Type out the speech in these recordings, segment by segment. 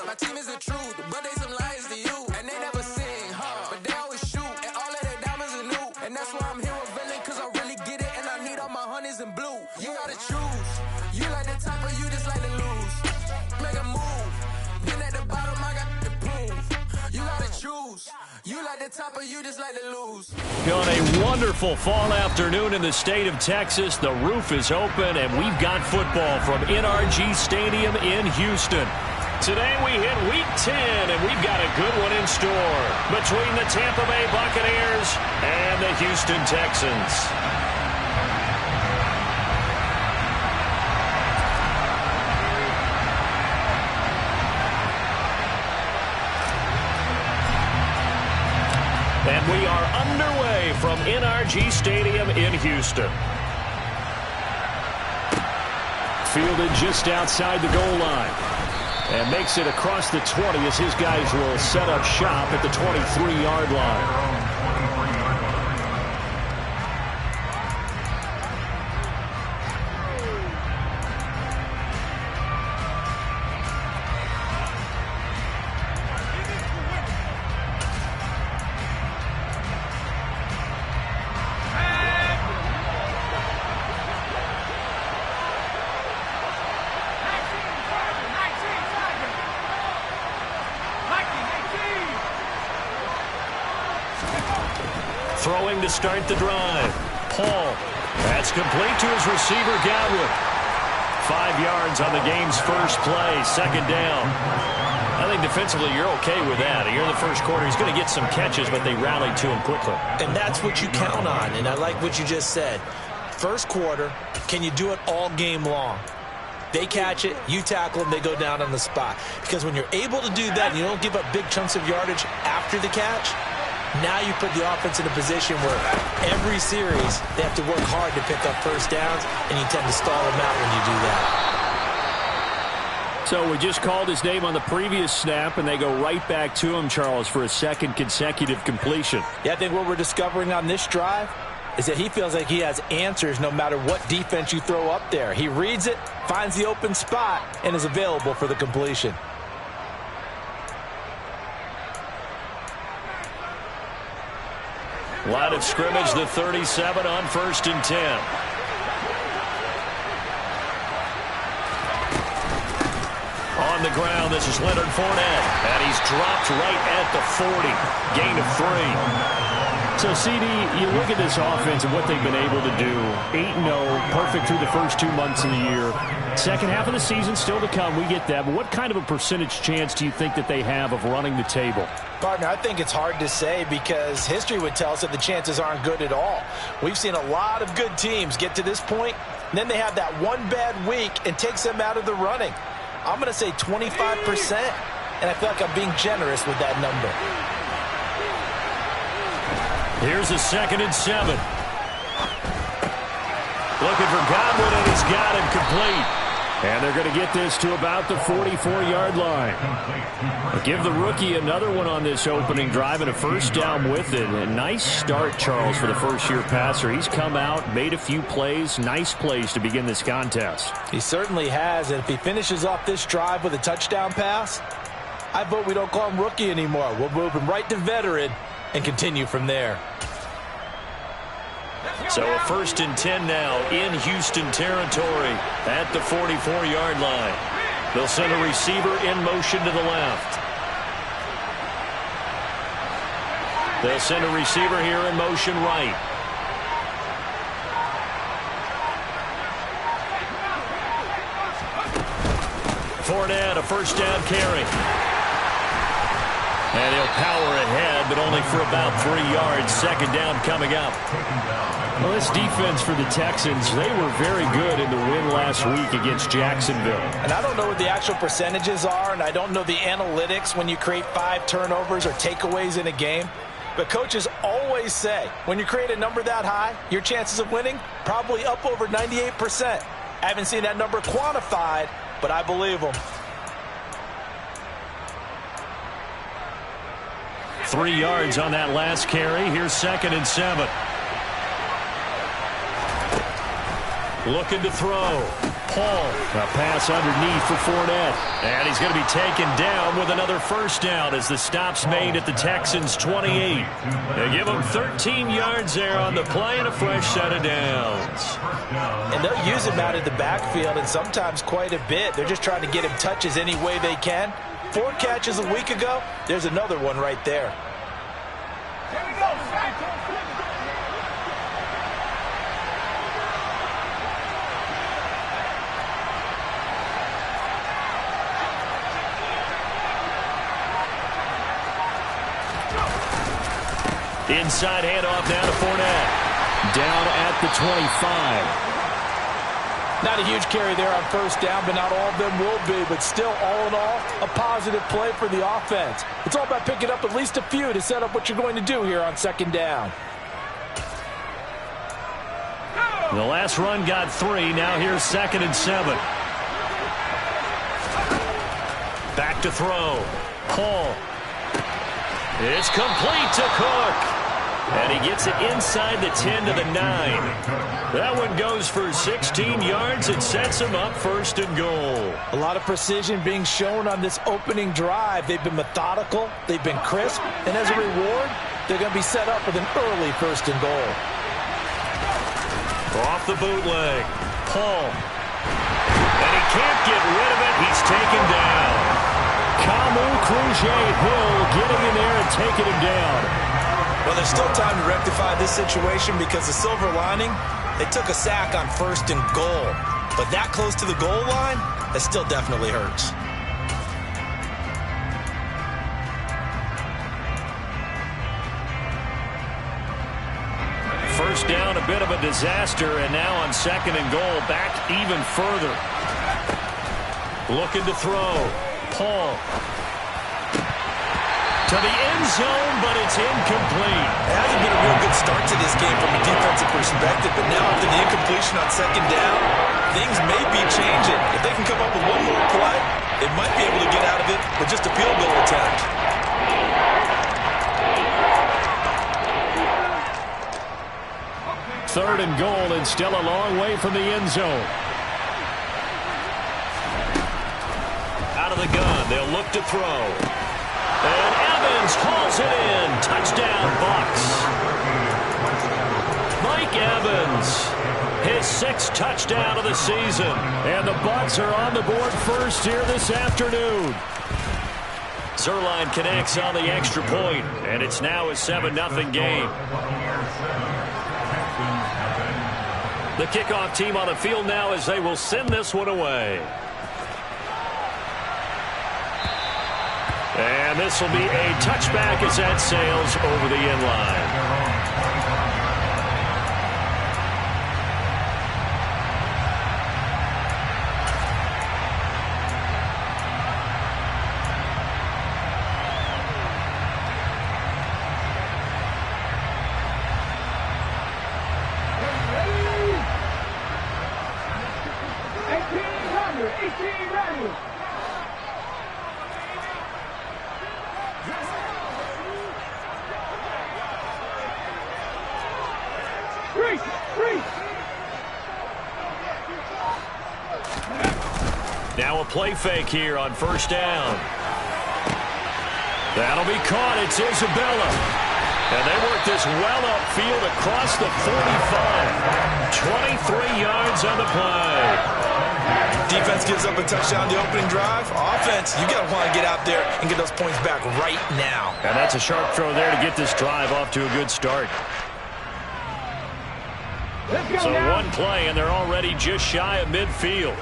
My team is the truth, but they some lies to you. And they never sing, but they always shoot. And all of their diamonds are new. And that's why I'm here with villain, cause I really get it. And I need all my honeys in blue. You gotta choose. You like the top or you just like to lose. Make a move. Been at the bottom, I got the proof. You gotta choose. You like the top or you just like to lose. On a wonderful fall afternoon in the state of Texas, the roof is open and we've got football from NRG Stadium in Houston. Today we hit Week 10 and we've got a good one in store between the Tampa Bay Buccaneers and the Houston Texans. And we are underway from NRG Stadium in Houston. Fielded just outside the goal line. And makes it across the 20 as his guys will set up shop at the 23-yard line. Throwing to start the drive. Paul. That's complete to his receiver, Godwin. 5 yards on the game's first play. Second down. I think defensively you're okay with that. Here in the first quarter, he's going to get some catches, but they rallied to him quickly. And that's what you count on, and I like what you just said. First quarter, can you do it all game long? They catch it, you tackle them, they go down on the spot. Because when you're able to do that and you don't give up big chunks of yardage after the catch, now you put the offense in a position where every series they have to work hard to pick up first downs, and you tend to stall them out when you do that. So we just called his name on the previous snap, and they go right back to him, Charles, for a second consecutive completion. Yeah, I think what we're discovering on this drive is that he feels like he has answers no matter what defense you throw up there. He reads it, finds the open spot, and is available for the completion. Line of scrimmage, the 37 on 1st and 10. On the ground, this is Leonard Fournette, and he's dropped right at the 40. Gain of 3. So, CD, you look at this offense and what they've been able to do. 8-0, perfect through the first 2 months of the year. Second half of the season still to come, we get that. But what kind of a percentage chance do you think that they have of running the table? Partner, I think it's hard to say because history would tell us that the chances aren't good at all. We've seen a lot of good teams get to this point, and then they have that one bad week and takes them out of the running. I'm going to say 25%, and I feel like I'm being generous with that number. Here's a 2nd and 7. Looking for Godwin, and he's got him complete. And they're going to get this to about the 44-yard line. I'll give the rookie another one on this opening drive and a first down with it. A nice start, Charles, for the first-year passer. He's come out, made a few plays, nice plays to begin this contest. He certainly has, and if he finishes off this drive with a touchdown pass, I vote we don't call him rookie anymore. We'll move him right to veteran and continue from there. So a 1st and 10 now in Houston territory at the 44-yard line. They'll send a receiver in motion to the left. They'll send a receiver here in motion right. Fournette, a first down carry. And he'll power ahead, but only for about 3 yards. Second down coming up. Well, this defense for the Texans, they were very good in the win last week against Jacksonville. And I don't know what the actual percentages are, and I don't know the analytics when you create 5 turnovers or takeaways in a game. But coaches always say, when you create a number that high, your chances of winning probably up over 98%. I haven't seen that number quantified, but I believe them. 3 yards on that last carry. Here's 2nd and 7. Looking to throw. Paul, a pass underneath for Fournette. And he's going to be taken down with another first down as the stop's made at the Texans' 28. They give him 13 yards there on the play and a fresh set of downs. And they'll use him out of the backfield, and sometimes quite a bit. They're just trying to get him touches any way they can. 4 catches a week ago. There's another one right there. Here we go. Inside handoff now to Fournette. Down at the 25. Not a huge carry there on first down, but not all of them will be. But still, all in all, a positive play for the offense. It's all about picking up at least a few to set up what you're going to do here on second down. The last run got 3. Now here's 2nd and 7. Back to throw. Paul. It's complete to Cook. And he gets it inside the 10 to the 9. That one goes for 16 yards and sets him up 1st and goal. A lot of precision being shown on this opening drive. They've been methodical, they've been crisp, and as a reward, they're going to be set up with an early 1st and goal. Off the bootleg. Paul. And he can't get rid of it. He's taken down. Kamu Grugier-Hill getting in there and taking him down. Well, there's still time to rectify this situation because the silver lining, they took a sack on 1st and goal. But that close to the goal line, that still definitely hurts. First down, a bit of a disaster, and now on 2nd and goal, back even further. Looking to throw. Paul. To the end zone, but it's incomplete. It hasn't been a real good start to this game from a defensive perspective, but now after the incompletion on 2nd down, things may be changing. If they can come up with one more play, they might be able to get out of it with just a field goal attempt. Third and goal, and still a long way from the end zone. Out of the gun, they'll look to throw. And Evans hauls it in. Touchdown, Bucs. Mike Evans, his 6th touchdown of the season. And the Bucs are on the board first here this afternoon. Zuerlein connects on the extra point, and it's now a 7-0 game. The kickoff team on the field now as they will send this one away. And this will be a touchback as that sails over the end line. Now a play fake here on first down. That'll be caught. It's Isabella. And they work this well upfield across the 45. 23 yards on the play. Defense gives up a touchdown the opening drive. Offense, you got to want to get out there and get those points back right now. And that's a sharp throw there to get this drive off to a good start. So one play, and they're already just shy of midfield.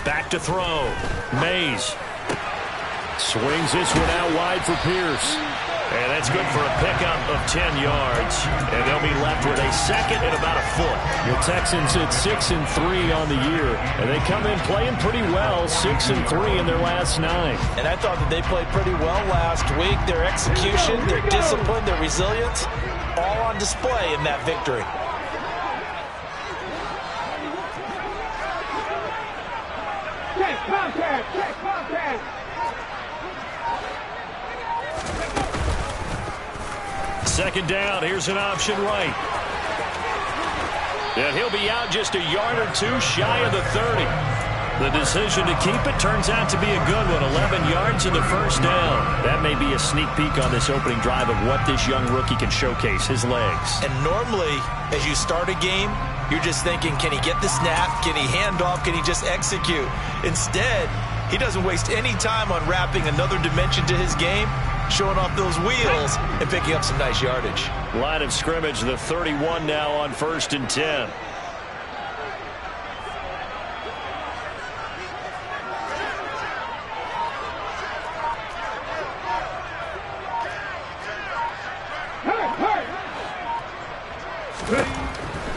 Back to throw. Mays swings this one out wide for Pierce. And that's good for a pickup of 10 yards. And they'll be left with a second and about a foot. The Texans at 6-3 on the year. And they come in playing pretty well, 6-3 in their last 9. And I thought that they played pretty well last week. Their execution, their discipline, their resilience, all on display in that victory. Check contact. Check contact. Second down. Here's an option right. And he'll be out just a yard or two shy of the 30. The decision to keep it turns out to be a good one. 11 yards and the first down. That may be a sneak peek on this opening drive of what this young rookie can showcase, his legs. And normally, as you start a game, you're just thinking, can he get the snap? Can he hand off? Can he just execute? Instead, he doesn't waste any time unwrapping another dimension to his game, showing off those wheels and picking up some nice yardage. Line of scrimmage, the 31 now on 1st and 10.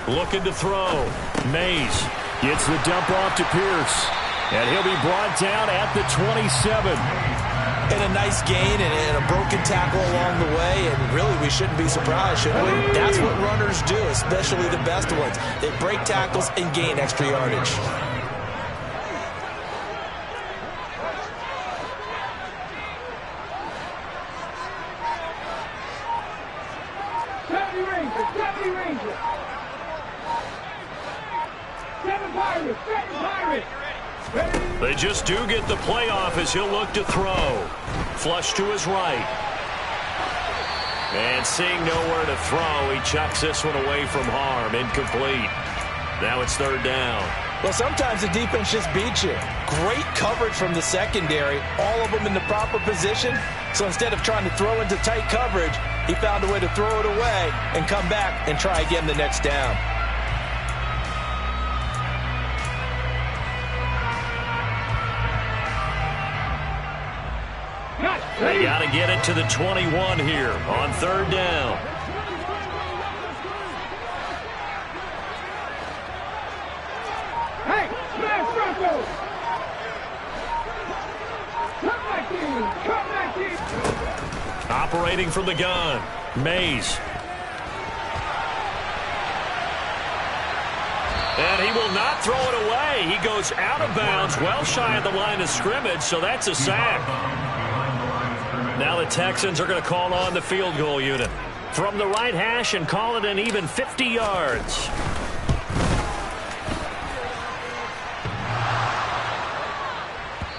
Looking to throw. Mays gets the dump off to Pierce. And he'll be brought down at the 27. And a nice gain and a broken tackle along the way. And really, we shouldn't be surprised, should we? That's what runners do, especially the best ones. They break tackles and gain extra yardage. They just do get the playoff as he'll look to throw. Flush to his right. And seeing nowhere to throw, he chucks this one away from harm. Incomplete. Now it's 3rd down. Well, sometimes the defense just beats you. Great coverage from the secondary, all of them in the proper position. So instead of trying to throw into tight coverage, he found a way to throw it away and come back and try again the next down. They got to get it to the 21 here on 3rd down. Hey, smash Bronco! Come back in! Operating from the gun, Mays. And he will not throw it away. He goes out of bounds, well shy of the line of scrimmage, so that's a sack. Now the Texans are going to call on the field goal unit from the right hash and call it an even 50 yards.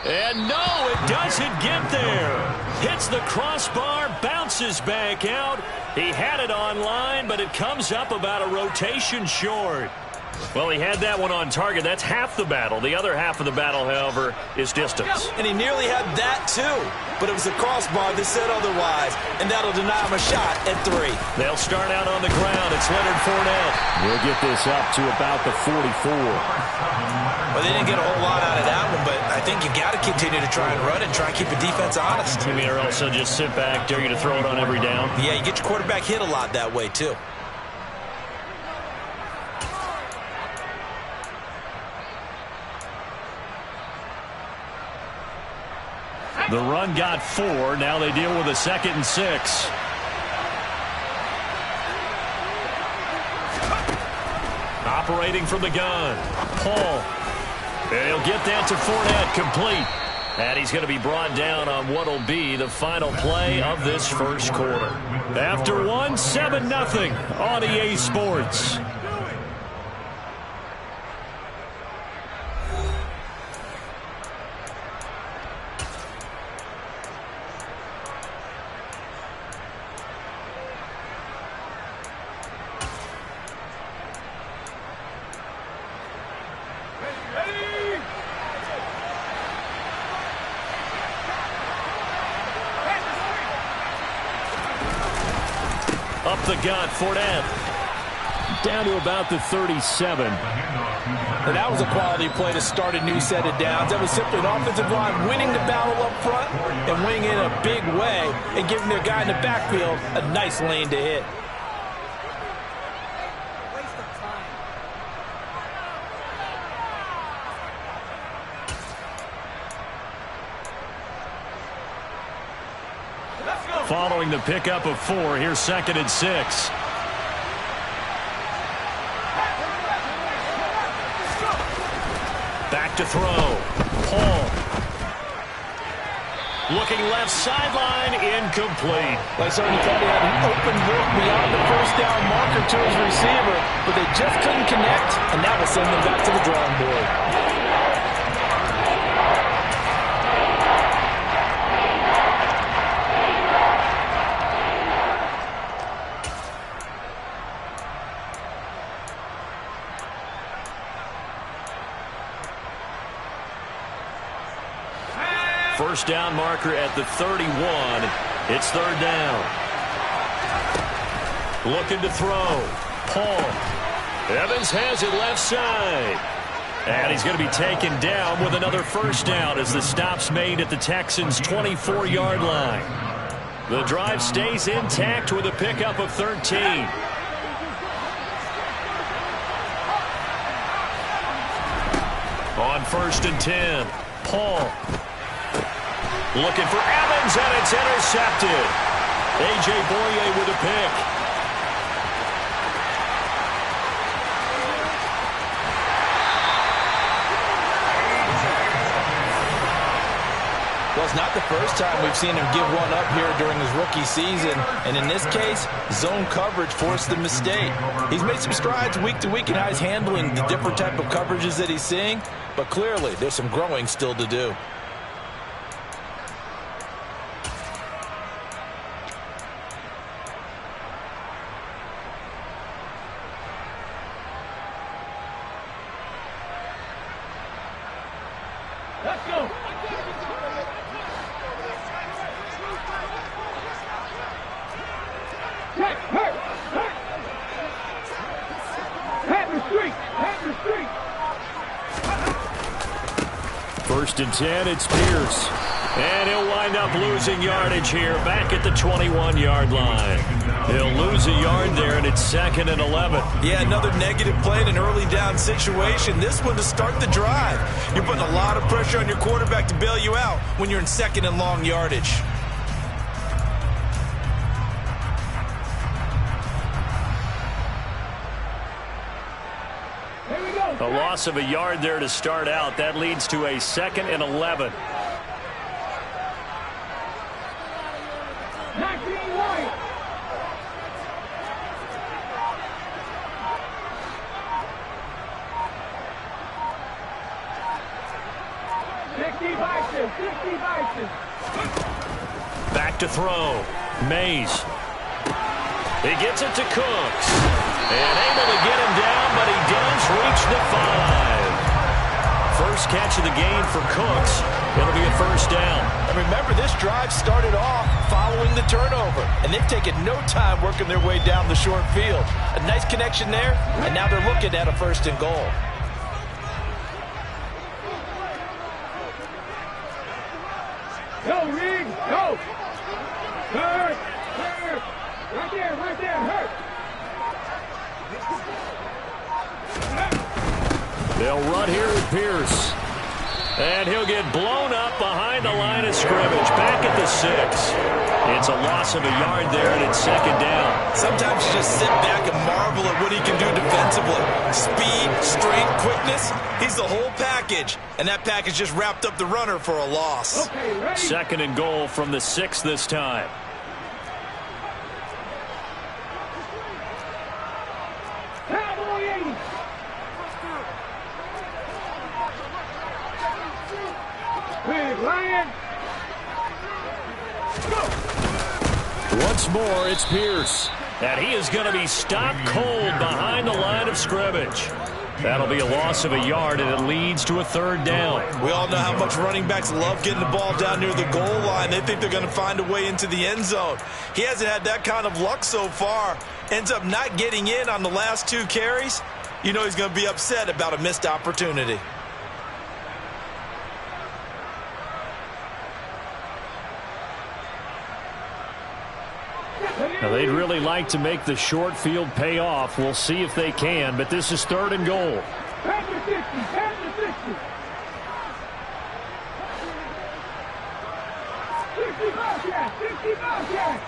And no, it doesn't get there. Hits the crossbar, bounces back out. He had it on line, but it comes up about a rotation short. Well, he had that one on target. That's half the battle. The other half of the battle, however, is distance. And he nearly had that, too. But it was the crossbar that said otherwise, and that'll deny him a shot at 3. They'll start out on the ground. It's Leonard Fournette. We'll get this up to about the 44. Well, they didn't get a whole lot out of that one, but I think you got to continue to try and run and try and keep the defense honest. I mean, or else they'll just sit back, dare you to throw it on every down. Yeah, you get your quarterback hit a lot that way, too. The run got 4. Now they deal with a 2nd and 6. Operating from the gun, Paul. And he'll get that to Fournette, complete. And he's going to be brought down on what will be the final play of this first quarter. After one, 7-0 on EA Sports. Up the gut, Fournette. Down to about the 37. And that was a quality play to start a new set of downs. That was simply an offensive line winning the battle up front and winning it in a big way and giving their guy in the backfield a nice lane to hit. Following the pickup of 4, here's 2nd and 6. Back to throw. Paul. Looking left sideline, incomplete. Like somebody thought he had an open look beyond the first down marker to his receiver, but they just couldn't connect, and that will send them back to the drawing board. First down marker at the 31. It's third down. Looking to throw. Paul. Evans has it left side. And he's going to be taken down with another first down as the stop's made at the Texans' 24-yard line. The drive stays intact with a pickup of 13. On 1st and 10. Paul. Looking for Evans, and it's intercepted. A.J. Boye with a pick. Well, it's not the first time we've seen him give one up here during his rookie season. And in this case, zone coverage forced the mistake. He's made some strides week to week in how he's handling the different type of coverages that he's seeing. But clearly, there's some growing still to do. Let's go. First and 10, it's Pierce. And he'll wind up losing yardage here back at the 21-yard line. He'll lose a yard there, and it's 2nd and 11. Yeah, another negative play in an early down situation. This one to start the drive. You're putting a lot of pressure on your quarterback to bail you out when you're in 2nd and long yardage. A loss of a yard there to start out. That leads to a 2nd and 11. Back to throw. Mays. He gets it to Cooks. And able to get him down, but he does reach the 5. First catch of the game for Cooks. It'll be a first down. And remember, this drive started off following the turnover, and they've taken no time working their way down the short field. A nice connection there, and now they're looking at a 1st and goal. Go, Reed, go! Hurt! Hurt! Right there, hurt! They'll run here with Pierce. And he'll get blown up behind the line of scrimmage. Back at the 6. It's a loss of a yard there, and it's 2nd down. Sometimes you just sit back and marvel at what he can do defensively. Speed, strength, quickness. He's the whole package. And that package just wrapped up the runner for a loss. Okay, ready? 2nd and goal from the 6 this time. Once more, it's Pierce. And he is going to be stopped cold behind the line of scrimmage. That'll be a loss of a yard, and it leads to a 3rd down. We all know how much running backs love getting the ball down near the goal line. They think they're going to find a way into the end zone. He hasn't had that kind of luck so far. Ends up not getting in on the last 2 carries. You know he's going to be upset about a missed opportunity. Now, they'd really like to make the short field pay off. We'll see if they can, but this is 3rd and goal. Pass the 60, pass the 60. 60 Bobcat.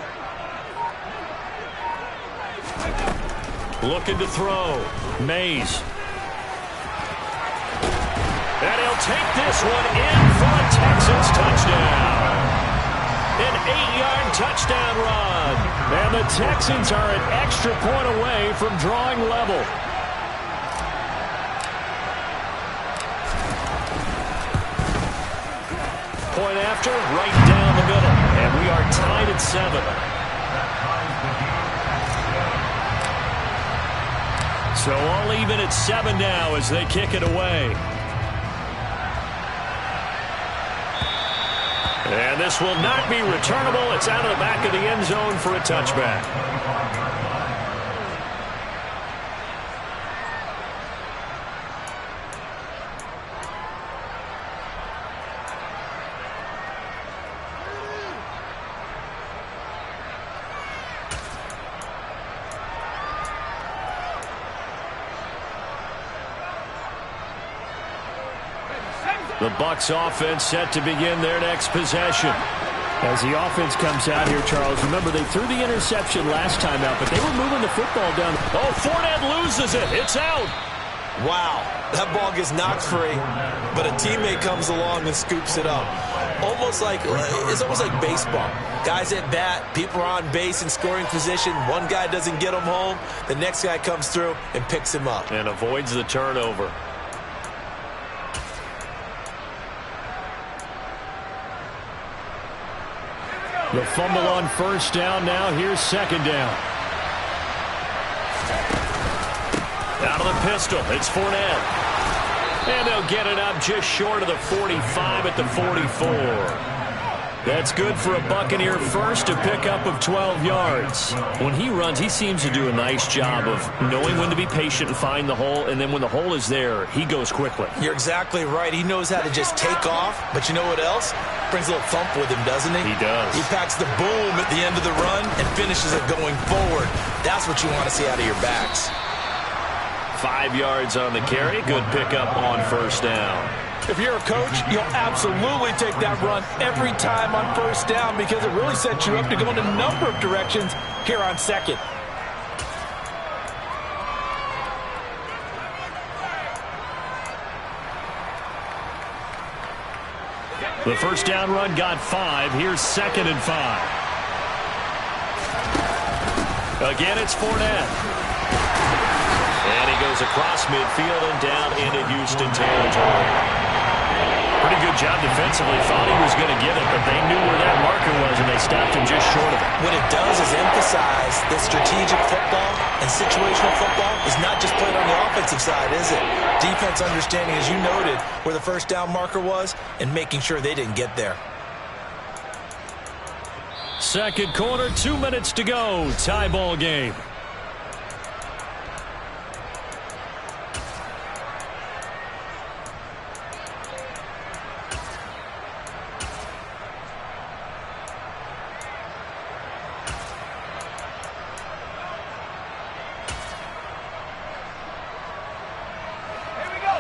Looking to throw. Mays. And he'll take this one in for a Texans touchdown. An 8-yard touchdown run. And the Texans are an extra point away from drawing level. Point after, right down the middle. And we are tied at 7. So all even at 7 now as they kick it away. And this will not be returnable. It's out of the back of the end zone for a touchback. The Bucs offense set to begin their next possession. As the offense comes out here, Charles, remember they threw the interception last time out, but they were moving the football down. Oh, Fournette loses it. It's out. Wow, that ball gets knocked free, but a teammate comes along and scoops it up. It's almost like baseball. Guys at bat, people are on base in scoring position. One guy doesn't get him home. The next guy comes through and picks him up. And avoids the turnover. The fumble on first down. Now here's second down. Out of the pistol. It's Fournette. And they'll get it up just short of the 45 at the 44. That's good for a Buccaneer first, a pickup of 12 yards. When he runs, he seems to do a nice job of knowing when to be patient and find the hole, and then when the hole is there, he goes quickly. You're exactly right. He knows how to just take off, but you know what else? Brings a little thump with him, doesn't he? He does. He packs the boom at the end of the run and finishes it going forward. That's what you want to see out of your backs. 5 yards on the carry. Good pickup on first down. If you're a coach, you'll absolutely take that run every time on first down because it really sets you up to go in a number of directions here on second. The first down run got 5. Here's second and 5. Again, it's Fournette. And he goes across midfield and down into Houston territory. Pretty good job defensively. Thought he was going to get it, but they knew where that marker was, and they stopped him just short of it. What it does is emphasize that strategic football and situational football is not just played on the offensive side, is it? Defense understanding, as you noted, where the first down marker was and making sure they didn't get there. Second quarter, 2 minutes to go. Tie ball game.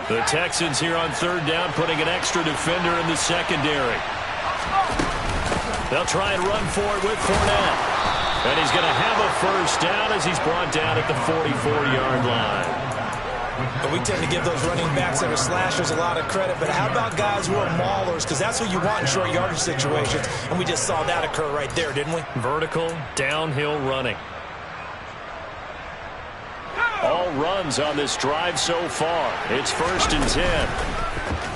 The Texans here on third down, putting an extra defender in the secondary. They'll try and run for it with Fournette. And he's going to have a first down as he's brought down at the 44-yard line. And we tend to give those running backs that are slashers a lot of credit, but how about guys who are maulers? Because that's what you want in short yardage situations, and we just saw that occur right there, didn't we? Vertical, downhill running. All runs on this drive so far. It's 1st and 10.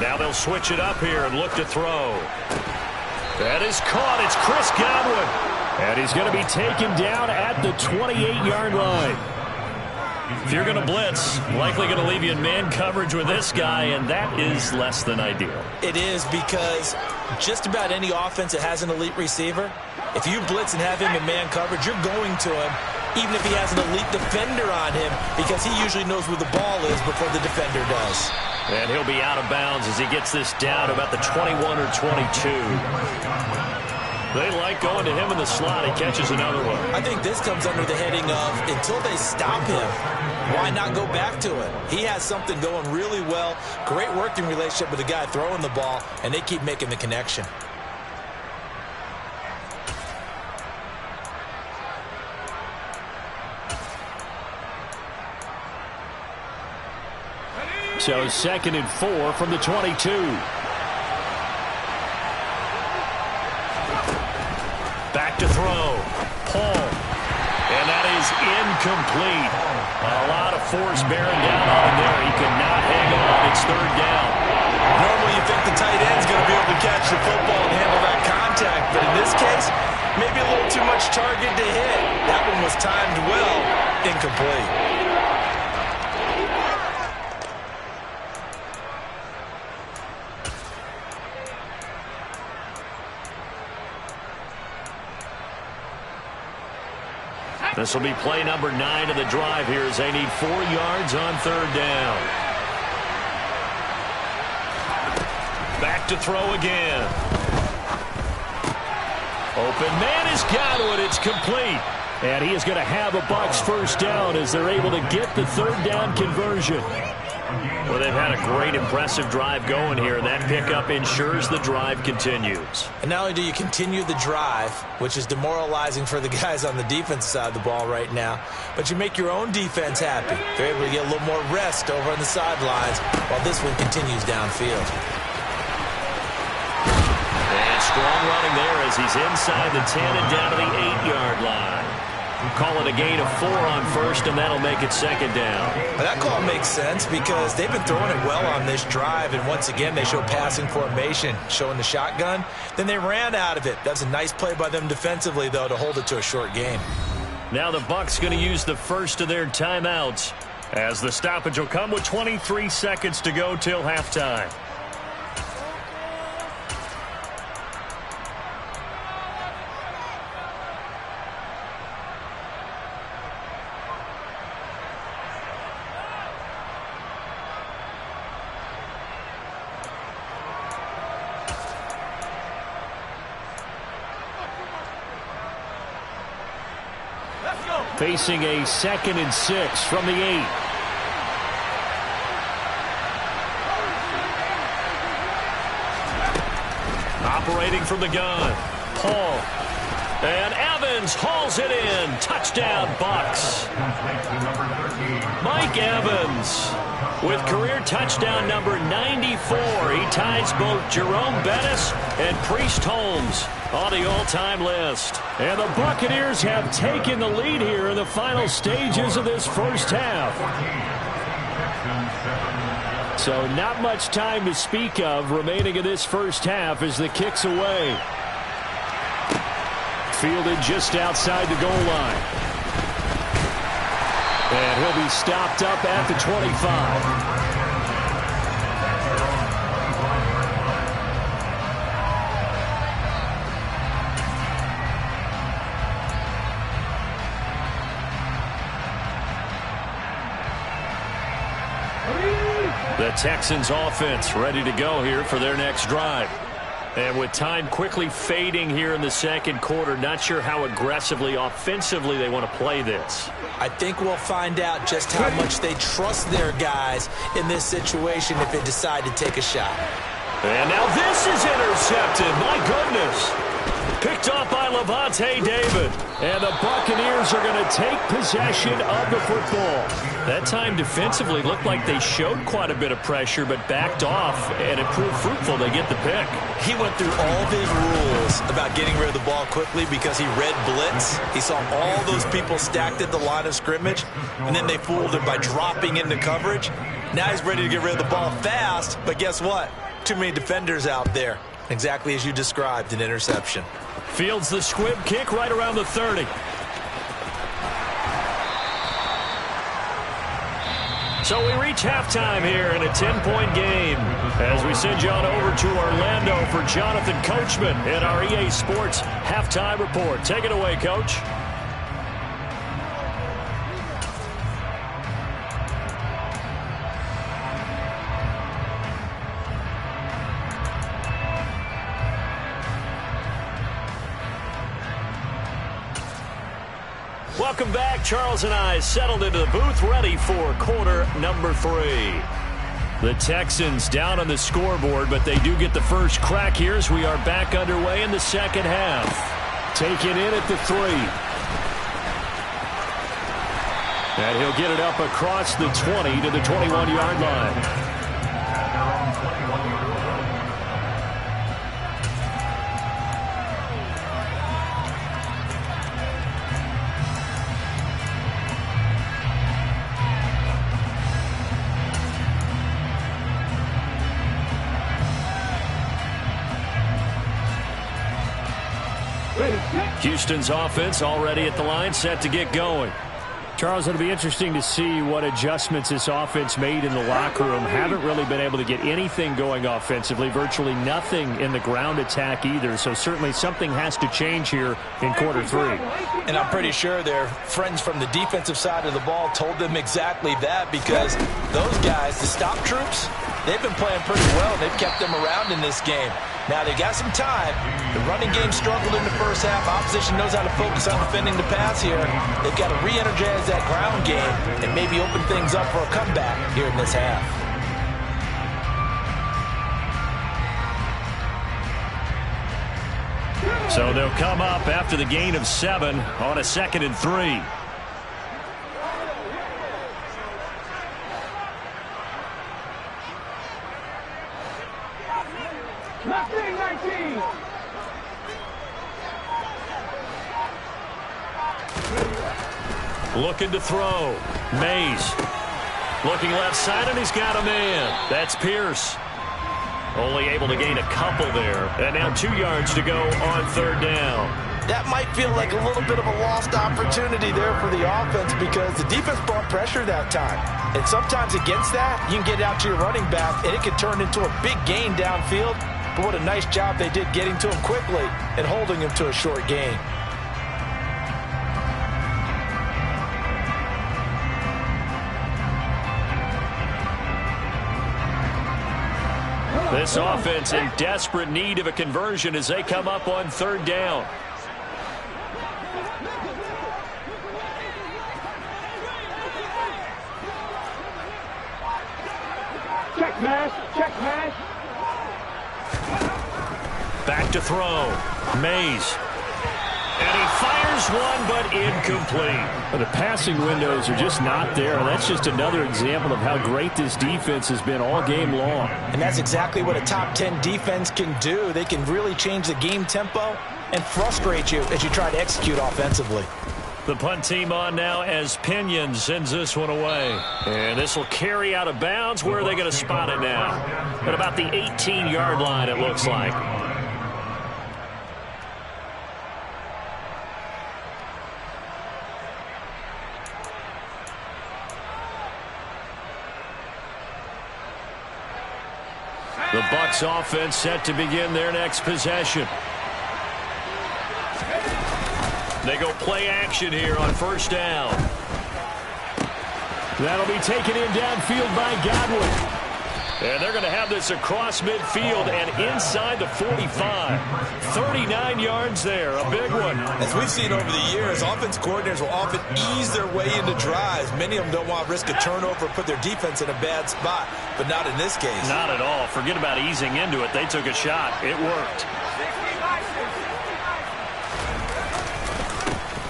Now they'll switch it up here and look to throw. That is caught. It's Chris Godwin. And he's going to be taken down at the 28-yard line. If you're going to blitz, likely going to leave you in man coverage with this guy, and that is less than ideal. It is, because just about any offense that has an elite receiver, if you blitz and have him in man coverage, you're going to him, even if he has an elite defender on him, because he usually knows where the ball is before the defender does. And he'll be out of bounds as he gets this down about the 21 or 22. They like going to him in the slot. He catches another one. I think this comes under the heading of, until they stop him, why not go back to it? He has something going really well. Great working relationship with the guy throwing the ball, and they keep making the connection. So 2nd and 4 from the 22. Back to throw. Paul. And that is incomplete. A lot of force bearing down on him there. He could not hang on. It's 3rd down. Normally you think the tight end's going to be able to catch the football and handle that contact, but in this case, maybe a little too much target to hit. That one was timed well. Incomplete. This will be play number 9 of the drive here as they need 4 yards on 3rd down. Back to throw again. Open man has got it. It's complete. And he is going to have a Bucks first down as they're able to get the 3rd down conversion. Well, they've had a great, impressive drive going here, and that pickup ensures the drive continues. And not only do you continue the drive, which is demoralizing for the guys on the defense side of the ball right now, but you make your own defense happy. They're able to get a little more rest over on the sidelines while this one continues downfield. And strong running there as he's inside the 10 and down to the 8-yard line. Call it a gain of 4 on 1st, and that'll make it 2nd down. Well, that call makes sense because they've been throwing it well on this drive, and once again they show passing formation, showing the shotgun. Then they ran out of it. That's a nice play by them defensively, though, to hold it to a short game. Now the Bucks going to use the first of their timeouts as the stoppage will come with 23 seconds to go till halftime. Facing a 2nd and 6 from the 8. Operating from the gun. Paul. And Evans hauls it in. Touchdown, Bucks. Mike Evans with career touchdown number 94. He ties both Jerome Bettis and Priest Holmes on the all-time list. And the Buccaneers have taken the lead here in the final stages of this first half. So not much time to speak of remaining in this first half as the kick's away. Fielded just outside the goal line. And he'll be stopped up at the 25. The Texans offense ready to go here for their next drive. And with time quickly fading here in the 2nd quarter, not sure how aggressively, offensively they want to play this. I think we'll find out just how much they trust their guys in this situation if they decide to take a shot. And now this is intercepted. My goodness. Picked off by Lavonte David. And the Buccaneers are going to take possession of the football. That time defensively looked like they showed quite a bit of pressure but backed off, and it proved fruitful. They get the pick. He went through all of his rules about getting rid of the ball quickly because he read blitz. He saw all those people stacked at the line of scrimmage, and then they fooled him by dropping into coverage. Now he's ready to get rid of the ball fast, but guess what? Too many defenders out there. Exactly as you described, an interception. Fields the squib kick right around the 30. So we reach halftime here in a 10-point game as we send you on over to Orlando for Jonathan Coachman in our EA Sports Halftime Report. Take it away, Coach. Welcome back. Charles and I settled into the booth, ready for quarter number 3. The Texans down on the scoreboard, but they do get the first crack here as we are back underway in the second half. Taken in at the 3. And he'll get it up across the 20 to the 21-yard line. Houston's offense already at the line, set to get going. Charles, it'll be interesting to see what adjustments this offense made in the locker room. Haven't really been able to get anything going offensively, virtually nothing in the ground attack either. So certainly something has to change here in quarter 3. And I'm pretty sure their friends from the defensive side of the ball told them exactly that, because those guys, the stop troops, they've been playing pretty well. They've kept them around in this game. Now, they got some time. The running game struggled in the first half. Opposition knows how to focus on defending the pass here. They've got to re-energize that ground game and maybe open things up for a comeback here in this half. So they'll come up after the gain of 7 on a 2nd and 3. Looking to throw. Mays. Looking left side, and he's got a man. That's Pierce. Only able to gain a couple there. And now 2 yards to go on 3rd down. That might feel like a little bit of a lost opportunity there for the offense, because the defense brought pressure that time. And sometimes against that, you can get out to your running back, and it can turn into a big gain downfield. But what a nice job they did getting to him quickly and holding him to a short gain. This offense in desperate need of a conversion as they come up on 3rd down. Check pass, check pass. Back to throw. Mays. And he fires one, but incomplete. But the passing windows are just not there. That's just another example of how great this defense has been all game long. And that's exactly what a top 10 defense can do. They can really change the game tempo and frustrate you as you try to execute offensively. The punt team on now as Pinion sends this one away. And this will carry out of bounds. Where are they going to spot it now? At about the 18-yard line, it looks like. The Bucs offense set to begin their next possession. They go play action here on 1st down. That'll be taken in downfield by Godwin. And they're going to have this across midfield and inside the 45. 39 yards there, a big one. As we've seen over the years, offense coordinators will often ease their way into drives. Many of them don't want to risk a turnover or put their defense in a bad spot, but not in this case. Not at all. Forget about easing into it. They took a shot. It worked.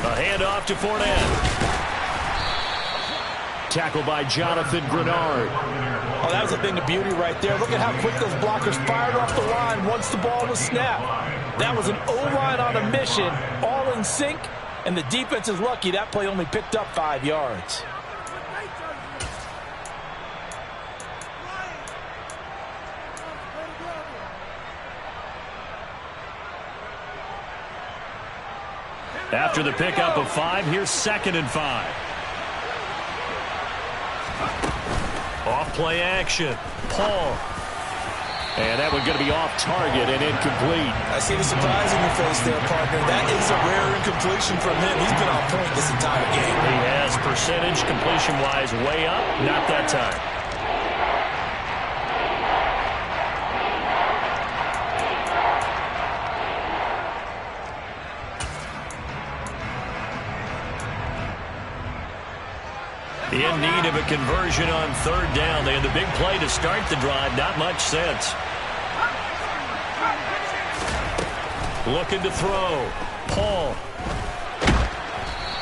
A handoff to Fournette. Tackled by Jonathan Grenard. Oh, that was a thing of beauty right there. Look at how quick those blockers fired off the line once the ball was snapped. That was an O-line on a mission, all in sync, and the defense is lucky that play only picked up 5 yards. After the pickup of 5, here's 2nd and 5. Off play action. Paul. And that one going to be off target and incomplete. I see the surprise in your face there, partner. That is a rare incompletion from him. He's been on point this entire game. He has percentage completion-wise way up. Not that time. In need of a conversion on 3rd down. They had the big play to start the drive. Not much sense. Looking to throw. Paul.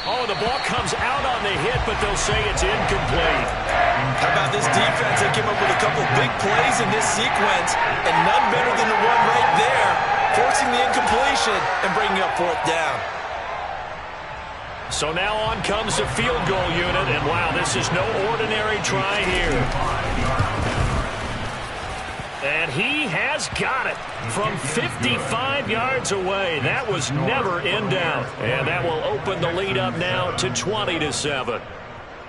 Oh, the ball comes out on the hit, but they'll say it's incomplete. How about this defense? They came up with a couple big plays in this sequence, and none better than the one right there, forcing the incompletion and bringing up 4th down. So now on comes the field goal unit, and wow, this is no ordinary try here. And he has got it from 55 yards away. That was never in doubt. And that will open the lead up now to 20-7.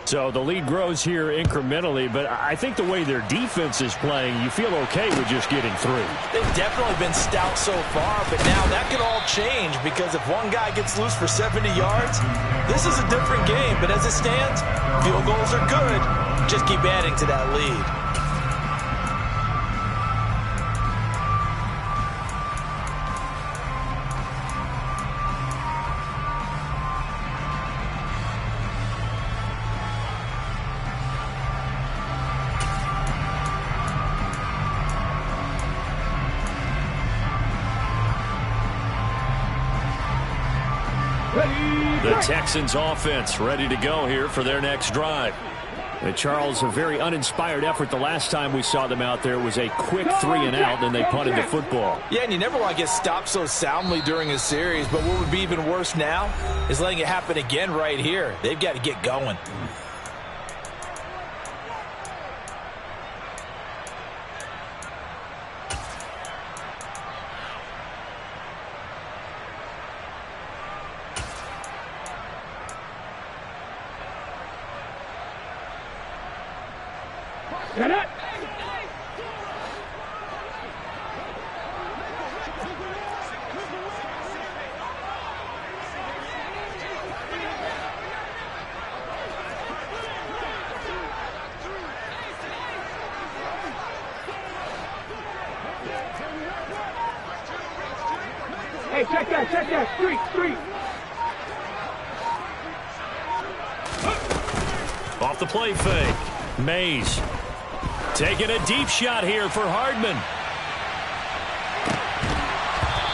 So the lead grows here incrementally, but I think the way their defense is playing, you feel okay with just getting through. They've definitely been stout so far, but now that could all change because if one guy gets loose for 70 yards, this is a different game. But as it stands, field goals are good. Just keep adding to that lead. The Texans offense ready to go here for their next drive. Charles, a very uninspired effort the last time we saw them out there. Was a quick 3-and-out, and they punted the football. Yeah, and you never want to get stopped so soundly during a series, but what would be even worse now is letting it happen again right here. They've got to get going. Get it! Hey, check that, street. Off the play fake. Mays taking a deep shot here for Hardman.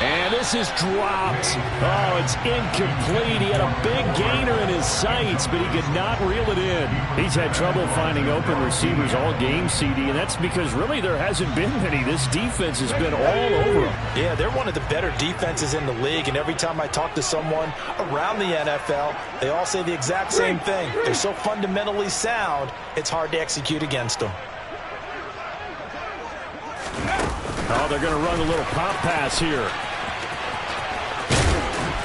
And this is dropped. Oh, it's incomplete. He had a big gainer in his sights, but he could not reel it in. He's had trouble finding open receivers all game, CD, and that's because really there hasn't been many. This defense has been all over him. Yeah, they're one of the better defenses in the league, and every time I talk to someone around the NFL, they all say the exact same thing. They're so fundamentally sound, it's hard to execute against them. Oh, they're going to run a little pop pass here.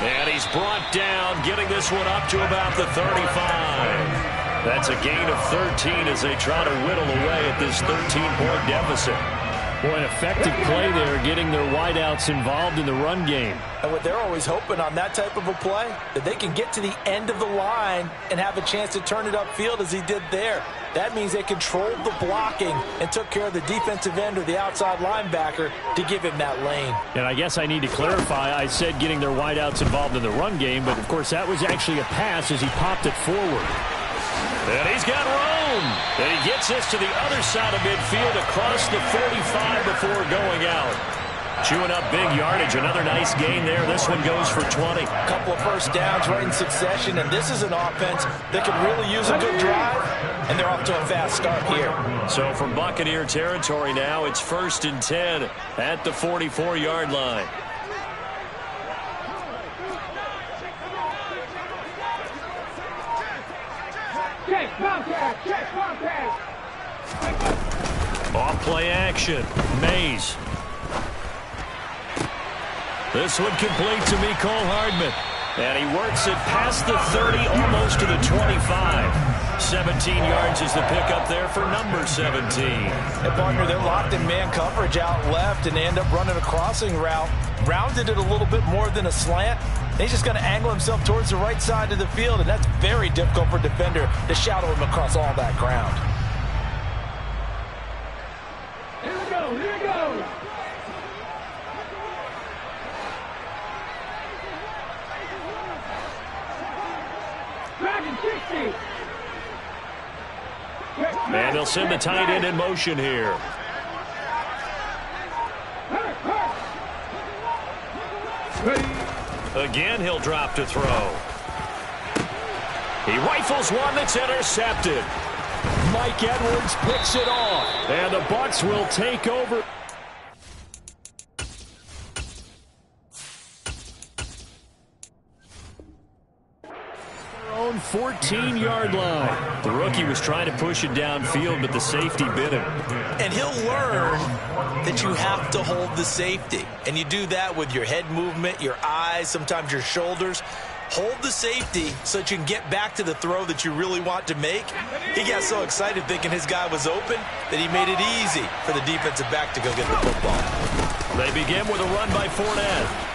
And he's brought down, getting this one up to about the 35. That's a gain of 13 as they try to whittle away at this 13-point deficit. Boy, an effective play there, getting their wideouts involved in the run game. And what they're always hoping on that type of a play, that they can get to the end of the line and have a chance to turn it upfield as he did there. That means they controlled the blocking and took care of the defensive end or the outside linebacker to give him that lane. And I guess I need to clarify, I said getting their wideouts involved in the run game, but of course that was actually a pass as he popped it forward. And he's got room. And he gets this to the other side of midfield across the 45 before going out. Chewing up big yardage. Another nice gain there. This one goes for 20. A couple of first downs right in succession, and this is an offense that could really use a good drive, and they're off to a fast start here. So from Buccaneer territory now, it's 1st and 10 at the 44-yard line. Check, Off play action. Mays. This one complete to Mecole Hardman. And he works it past the 30, almost to the 25. 17 yards is the pickup there for number 17. And partner, they're locked in man coverage out left, and they end up running a crossing route. Rounded it a little bit more than a slant. He's just going to angle himself towards the right side of the field, and that's very difficult for a defender to shadow him across all that ground. Here we go. And they'll send the tight end in motion here. Again, he'll drop to throw. He rifles one that's intercepted. Mike Edwards picks it off. And the Bucs will take over. Their own 14-yard line. The rookie was trying to push it downfield, but the safety bit him. And he'll learn that you have to hold the safety. And you do that with your head movement, your eyes, sometimes your shoulders. Hold the safety so that you can get back to the throw that you really want to make. He got so excited thinking his guy was open that he made it easy for the defensive back to go get the football. They begin with a run by Fournette.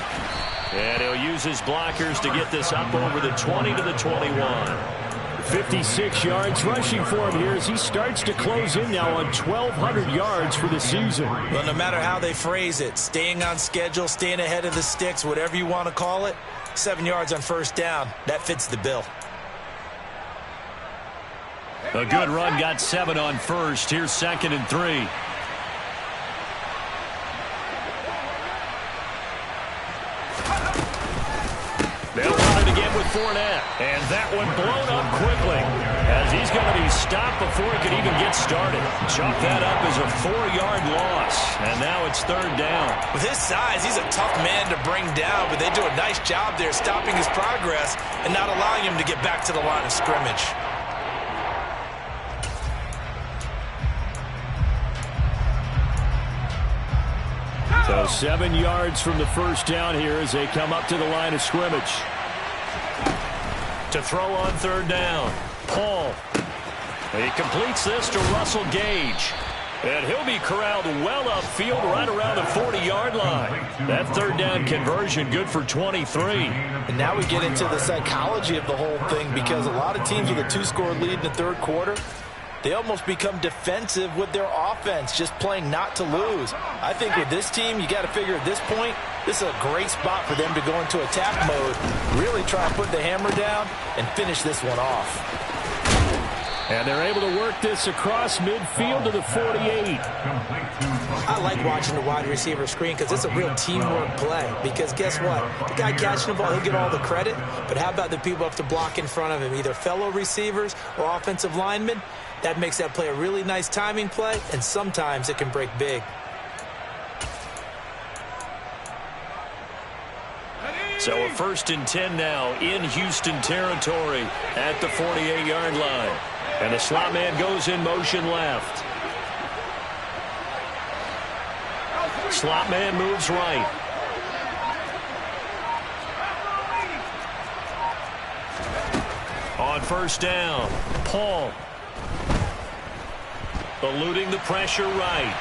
And he'll use his blockers to get this up over the 20 to the 21. 56 yards rushing for him here as he starts to close in now on 1,200 yards for the season. Well, no matter how they phrase it, staying on schedule, staying ahead of the sticks, whatever you want to call it, 7 yards on first down, that fits the bill. A good run got 7 on first. Here's 2nd and 3. They'll run it again with Fournette. And that one blown up quickly as he's going to be stopped before he can even get started. Chalk that up as a 4-yard loss. And now it's 3rd down. With his size, he's a tough man to bring down, but they do a nice job there stopping his progress and not allowing him to get back to the line of scrimmage. So 7 yards from the first down here as they come up to the line of scrimmage. To throw on 3rd down, Paul. He completes this to Russell Gage. And he'll be corralled well upfield right around the 40-yard line. That 3rd down conversion good for 23. And now we get into the psychology of the whole thing, because a lot of teams with a 2-score lead in the 3rd quarter, they almost become defensive with their offense, just playing not to lose. I think with this team, you got to figure at this point, this is a great spot for them to go into attack mode, really try and put the hammer down and finish this one off. And they're able to work this across midfield to the 48. I like watching the wide receiver screen because it's a real teamwork play. Because guess what? The guy catching the ball, he'll get all the credit. But how about the people up to block in front of him, either fellow receivers or offensive linemen? That makes that play a really nice timing play, and sometimes it can break big. So a 1st and 10 now in Houston territory at the 48-yard line. And the slot man goes in motion left. Slot man moves right. On 1st down, Paul. Eluding the pressure right.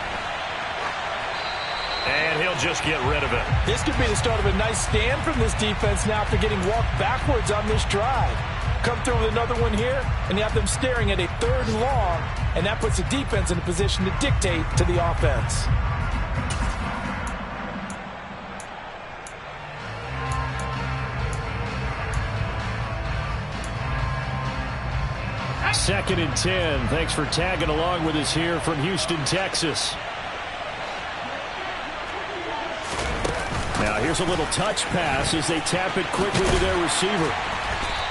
And he'll just get rid of it. This could be the start of a nice stand from this defense now after getting walked backwards on this drive. Come through with another one here, and you have them staring at a 3rd and long, and that puts the defense in a position to dictate to the offense. Second and 10. Thanks for tagging along with us here from Houston, Texas. Now here's a little touch pass as they tap it quickly to their receiver.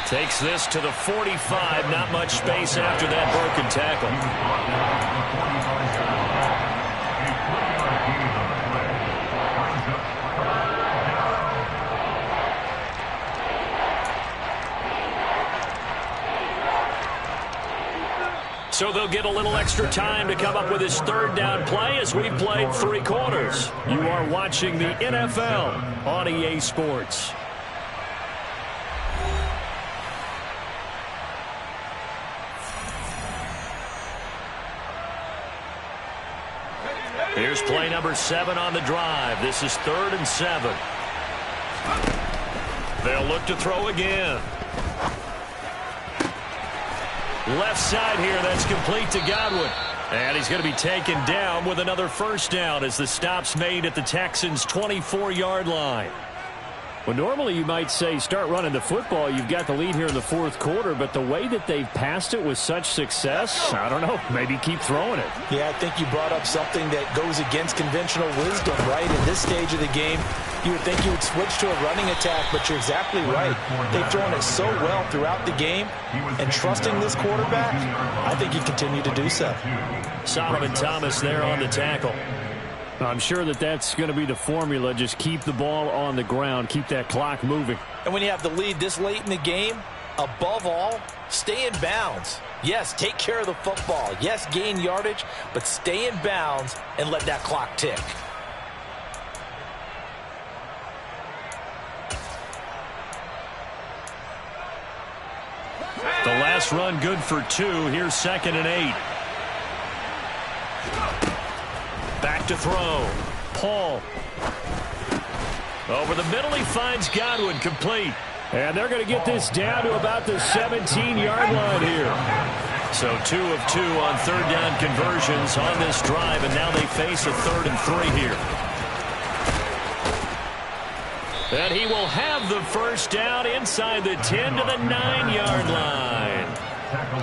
Takes this to the 45. Not much space after that broken tackle. So they'll get a little extra time to come up with his 3rd down play as we played 3 quarters. You are watching the NFL on EA Sports. Here's play number 7 on the drive. This is 3rd and 7. They'll look to throw again. Left side here, that's complete to Godwin. And he's going to be taken down with another 1st down as the stop's made at the Texans' 24-yard line. Well, normally you might say start running the football. You've got the lead here in the 4th quarter, but the way that they've passed it with such success, I don't know, maybe keep throwing it. Yeah, I think you brought up something that goes against conventional wisdom, right? In this stage of the game, you would think you would switch to a running attack, but you're exactly right. They've thrown it so well throughout the game, and trusting this quarterback, I think you continue to do so. Solomon Thomas there on the tackle. I'm sure that that's going to be the formula. Just keep the ball on the ground. Keep that clock moving. And when you have the lead this late in the game, Above all, stay in bounds. Yes, take care of the football. Yes, gain yardage, but stay in bounds and let that clock tick. The last run good for 2. Here's 2nd and 8. Back to throw. Paul. Over the middle, he finds Godwin, complete. And they're going to get this down to about the 17-yard line here. So 2 of 2 on 3rd down conversions on this drive, and now they face a 3rd and 3 here. And he will have the first down inside the 10 to the 9-yard line.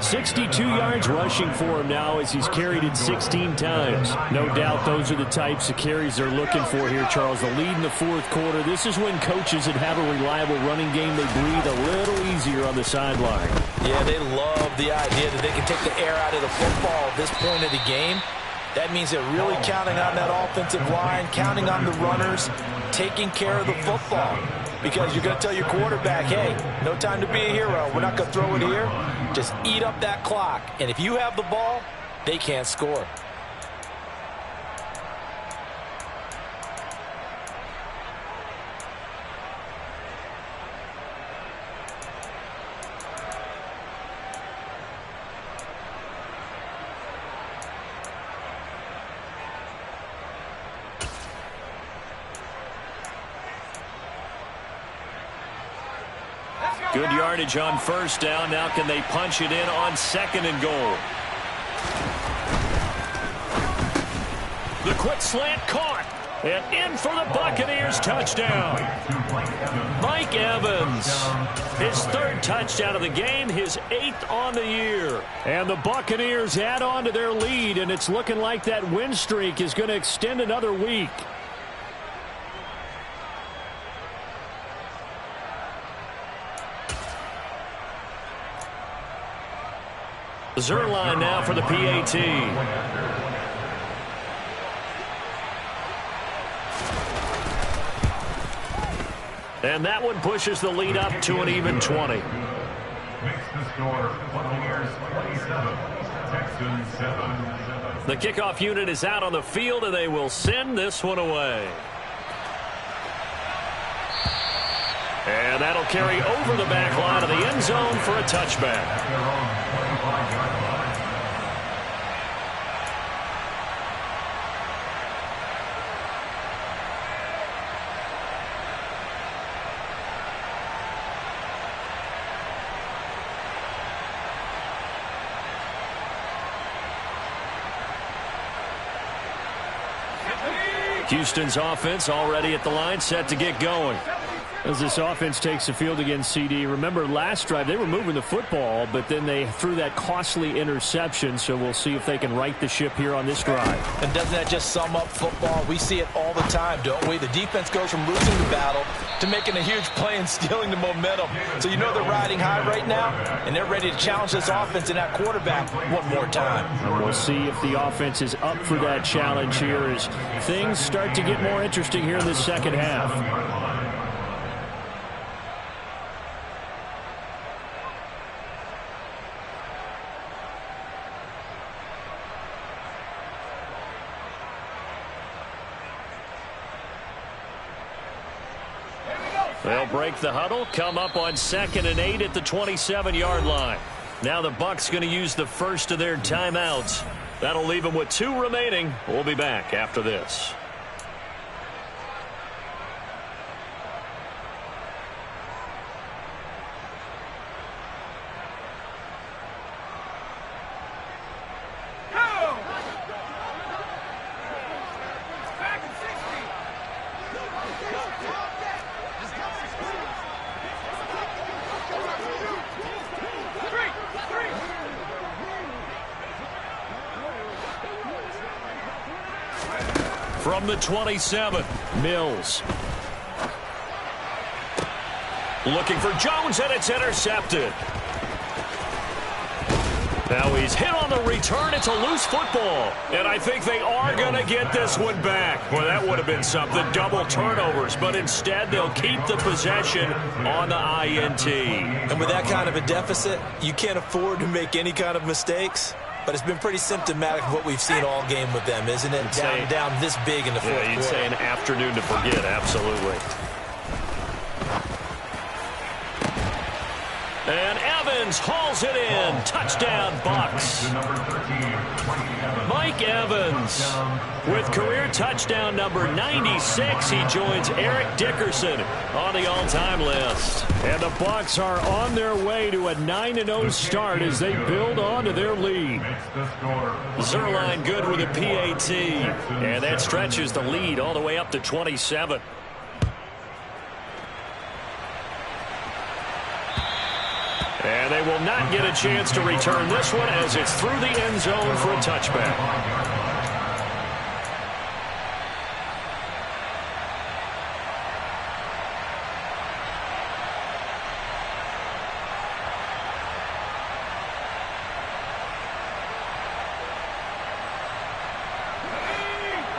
62 yards rushing for him now as he's carried it 16 times. No doubt those are the types of carries they're looking for here, Charles. The lead in the 4th quarter. This is when coaches that have a reliable running game, they breathe a little easier on the sideline. Yeah, they love the idea that they can take the air out of the football at this point of the game. That means they're really counting on that offensive line, counting on the runners, taking care of the football. Because you're going to tell your quarterback, hey, no time to be a hero. We're not going to throw it here. Just eat up that clock. And if you have the ball, they can't score. Good yardage on 1st down. Now can they punch it in on 2nd and goal? The quick slant caught. And in for the Buccaneers touchdown. Mike Evans. His 3rd touchdown of the game. His 8th on the year. And the Buccaneers add on to their lead. And it's looking like that win streak is going to extend another week. Zuerlein now for the PAT. And that one pushes the lead up to an even 20. Makes the score Buccaneers 27, Texans 7. The kickoff unit is out on the field, and they will send this one away. And that'll carry over the back line of the end zone for a touchback. Houston's offense already at the line, set to get going. As this offense takes the field against CD, remember last drive they were moving the football, but then they threw that costly interception, so we'll see if they can right the ship here on this drive. And doesn't that just sum up football? We see it all the time, don't we? The defense goes from losing the battle to making a huge play and stealing the momentum. So you know they're riding high right now, and they're ready to challenge this offense and that quarterback one more time. We'll see if the offense is up for that challenge here as things start to get more interesting here in the second half. They'll break the huddle, come up on 2nd and 8 at the 27-yard line. Now the Bucs going to use the first of their timeouts. That'll leave them with 2 remaining. We'll be back after this. From the 27, Mills. Looking for Jones, and it's intercepted. Now he's hit on the return. It's a loose football. And I think they are going to get this one back. Well, that would have been something. Double turnovers. But instead, they'll keep the possession on the INT. And with that kind of a deficit, you can't afford to make any kind of mistakes. But it's been pretty symptomatic of what we've seen all game with them, isn't it? Down this big in the fourth quarter. You'd say an afternoon to forget, absolutely. And Evans hauls it in. Touchdown, Bucs. Mike Evans with career touchdown number 96. He joins Eric Dickerson on the all-time list. And the Bucs are on their way to a 9-0 start as they build on to their lead. Zuerlein good with a PAT. And that stretches the lead all the way up to 27. And they will not get a chance to return this one as it's through the end zone for a touchback.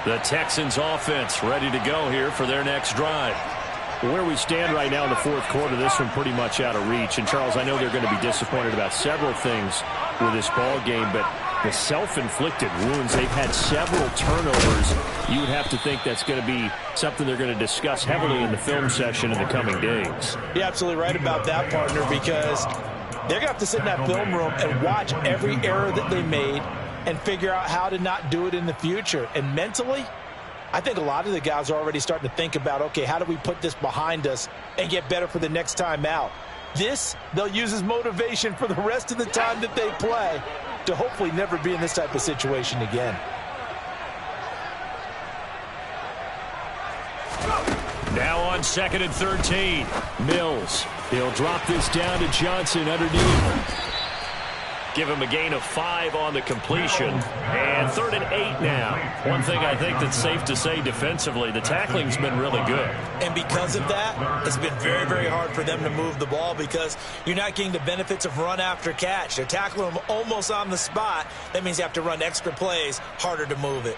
The Texans offense ready to go here for their next drive. Where we stand right now in the fourth quarter, this one pretty much out of reach. And, Charles, I know they're going to be disappointed about several things with this ball game, but the self-inflicted wounds, they've had several turnovers. You would have to think that's going to be something they're going to discuss heavily in the film session in the coming days. You're absolutely right about that, partner, because they're going to have to sit in that film room and watch every error that they made and figure out how to not do it in the future. And mentally, I think a lot of the guys are already starting to think about, okay, how do we put this behind us and get better for the next time out? This, they'll use as motivation for the rest of the time that they play to hopefully never be in this type of situation again. Now on 2nd and 13, Mills. He'll drop this down to Johnson underneath. Give him a gain of 5 on the completion. And 3rd and 8 now. One thing I think that's safe to say defensively, the tackling's been really good. And because of that, it's been very, very hard for them to move the ball because you're not getting the benefits of run after catch. They're tackling them almost on the spot. That means you have to run extra plays, harder to move it.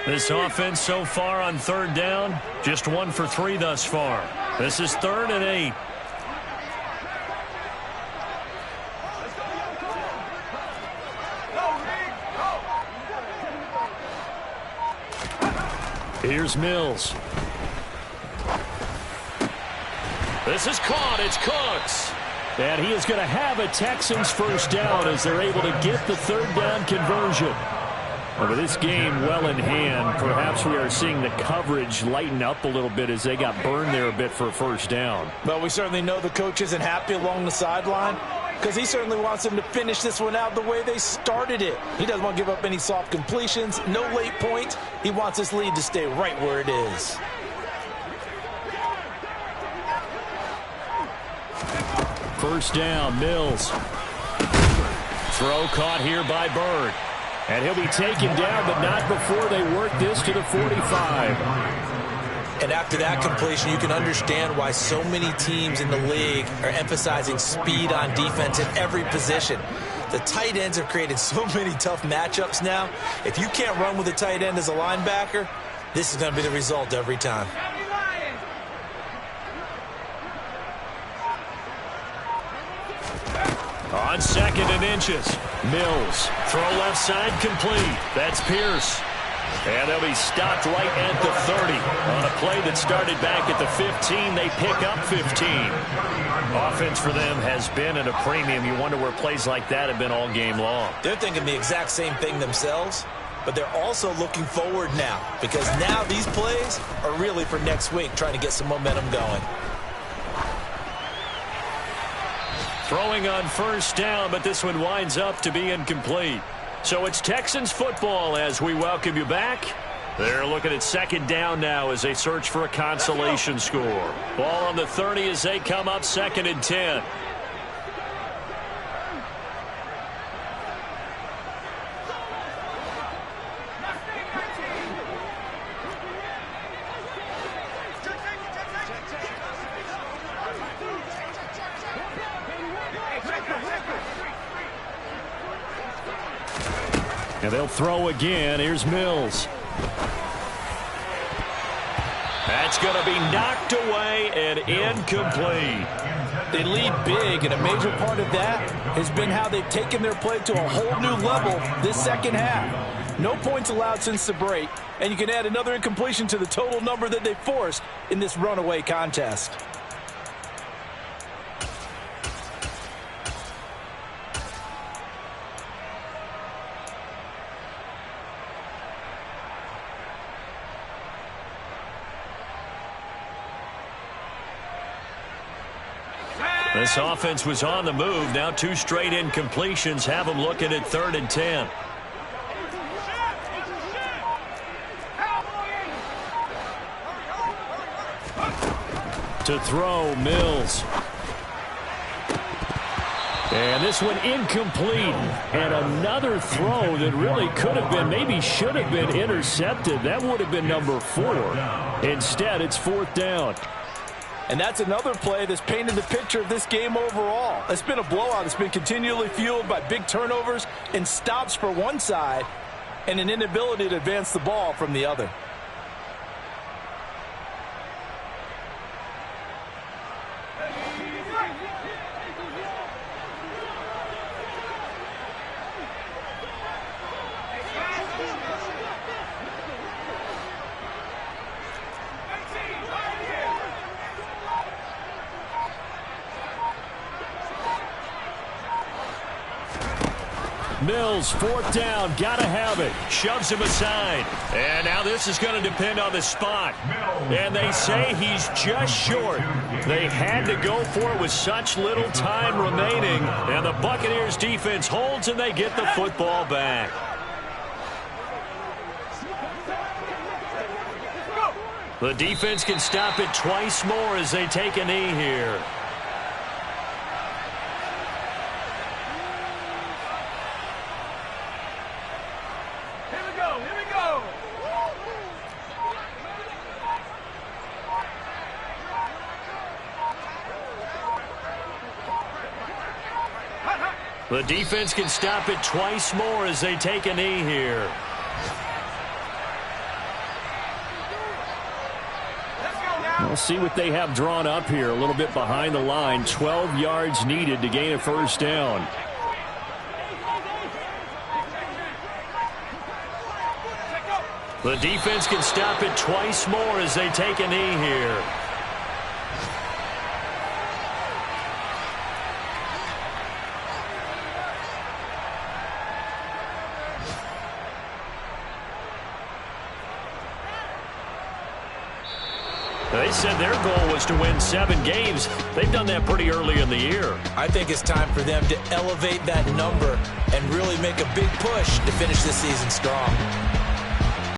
This offense so far on 3rd down, just 1 for 3 thus far. This is 3rd and 8. Here's Mills. This is caught. It's Cooks. And he is going to have a Texans first down as they're able to get the 3rd down conversion. And with this game well in hand, perhaps we are seeing the coverage lighten up a little bit as they got burned there a bit for a first down. Well, we certainly know the coach isn't happy along the sideline because he certainly wants them to finish this one out the way they started it. He doesn't want to give up any soft completions, no late points. He wants his lead to stay right where it is. First down, Mills. Throw caught here by Bird. And he'll be taken down, but not before they work this to the 45. And after that completion, you can understand why so many teams in the league are emphasizing speed on defense at every position. The tight ends have created so many tough matchups now. If you can't run with a tight end as a linebacker, this is going to be the result every time. On 2nd and inches, Mills. Throw left side complete. That's Pierce. And they'll be stopped right at the 30. On a play that started back at the 15, they pick up 15. Offense for them has been at a premium. You wonder where plays like that have been all game long. They're thinking the exact same thing themselves, but they're also looking forward now because now these plays are really for next week, trying to get some momentum going. Throwing on first down, but this one winds up to be incomplete. So it's Texans football as we welcome you back. They're looking at 2nd down now as they search for a consolation score. Ball on the 30 as they come up 2nd and 10. And they'll throw again. Here's Mills. That's going to be knocked away and incomplete. They lead big, and a major part of that has been how they've taken their play to a whole new level this second half. No points allowed since the break, and you can add another incompletion to the total number that they forced in this runaway contest. This offense was on the move. Now 2 straight incompletions have them looking at 3rd and 10. To throw, Mills. And this one incomplete. And another throw that really could have been, maybe should have been intercepted. That would have been number 4. Instead, it's 4th down. And that's another play that's painted the picture of this game overall. It's been a blowout. It's been continually fueled by big turnovers and stops for one side and an inability to advance the ball from the other. Mills, 4th down, gotta have it. Shoves him aside. And now this is going to depend on the spot. And they say he's just short. They had to go for it with such little time remaining. And the Buccaneers defense holds and they get the football back. The defense can stop it twice more as they take a knee here. The defense can stop it twice more as they take a knee here. We'll see what they have drawn up here. A little bit behind the line. 12 yards needed to gain a 1st down. The defense can stop it twice more as they take a knee here. They said their goal was to win 7 games. They've done that pretty early in the year. I think it's time for them to elevate that number and really make a big push to finish this season strong.